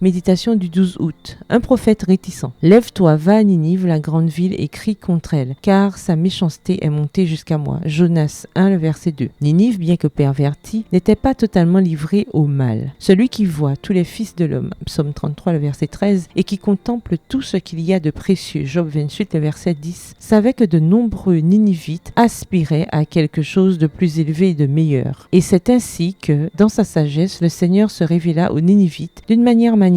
Méditation du 12 août. Un prophète réticent. Lève-toi, va à Ninive, la grande ville, et crie contre elle, car sa méchanceté est montée jusqu'à moi. Jonas 1, le verset 2. Ninive, bien que pervertie, n'était pas totalement livrée au mal. Celui qui voit tous les fils de l'homme, psaume 33, le verset 13, et qui contemple tout ce qu'il y a de précieux, Job 28, le verset 10, savait que de nombreux Ninivites aspiraient à quelque chose de plus élevé et de meilleur. Et c'est ainsi que, dans sa sagesse, le Seigneur se révéla aux Ninivites d'une manière manifeste,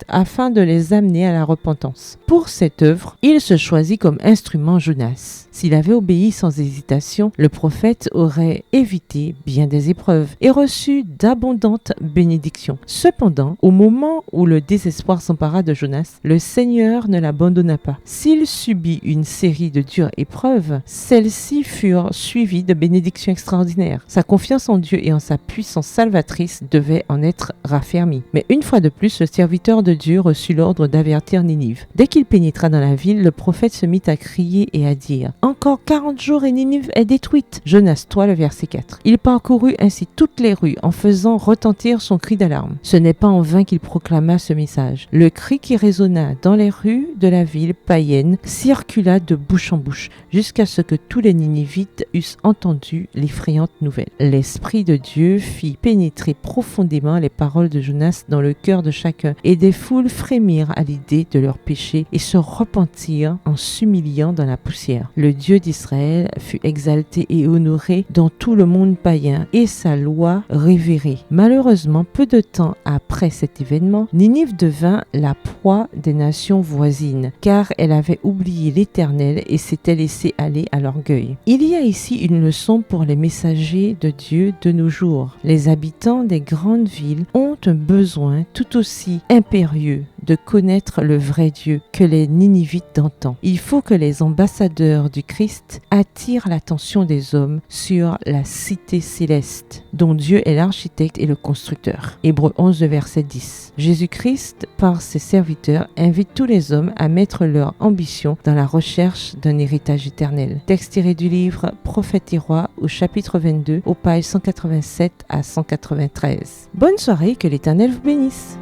afin de les amener à la repentance. Pour cette œuvre, il se choisit comme instrument Jonas. S'il avait obéi sans hésitation, le prophète aurait évité bien des épreuves et reçu d'abondantes bénédictions. Cependant, au moment où le désespoir s'empara de Jonas, le Seigneur ne l'abandonna pas. S'il subit une série de dures épreuves, celles-ci furent suivies de bénédictions extraordinaires. Sa confiance en Dieu et en sa puissance salvatrice devait en être raffermie. Mais une fois de plus, le serviteur de Dieu reçut l'ordre d'avertir Ninive. Dès qu'il pénétra dans la ville, le prophète se mit à crier et à dire « Encore 40 jours et Ninive est détruite !» Jonas 3, le verset 4. Il parcourut ainsi toutes les rues en faisant retentir son cri d'alarme. Ce n'est pas en vain qu'il proclama ce message. Le cri qui résonna dans les rues de la ville païenne circula de bouche en bouche jusqu'à ce que tous les Ninivites eussent entendu l'effrayante nouvelle. L'Esprit de Dieu fit pénétrer profondément les paroles de Jonas dans le cœur de chacun et des foules frémirent à l'idée de leur péché et se repentirent en s'humiliant dans la poussière. Le Dieu d'Israël fut exalté et honoré dans tout le monde païen et sa loi révérée. Malheureusement, peu de temps après cet événement, Ninive devint la proie des nations voisines car elle avait oublié l'Éternel et s'était laissée aller à l'orgueil. Il y a ici une leçon pour les messagers de Dieu de nos jours. Les habitants des grandes villes ont un besoin tout aussi impérieux de connaître le vrai Dieu que les Ninivites d'antan. Il faut que les ambassadeurs du Christ attirent l'attention des hommes sur la cité céleste, dont Dieu est l'architecte et le constructeur. Hébreux 11, verset 10. Jésus-Christ, par ses serviteurs, invite tous les hommes à mettre leur ambition dans la recherche d'un héritage éternel. Texte tiré du livre Prophètes et rois au chapitre 22, aux pages 187 à 193. Bonne soirée, que l'Éternel vous bénisse.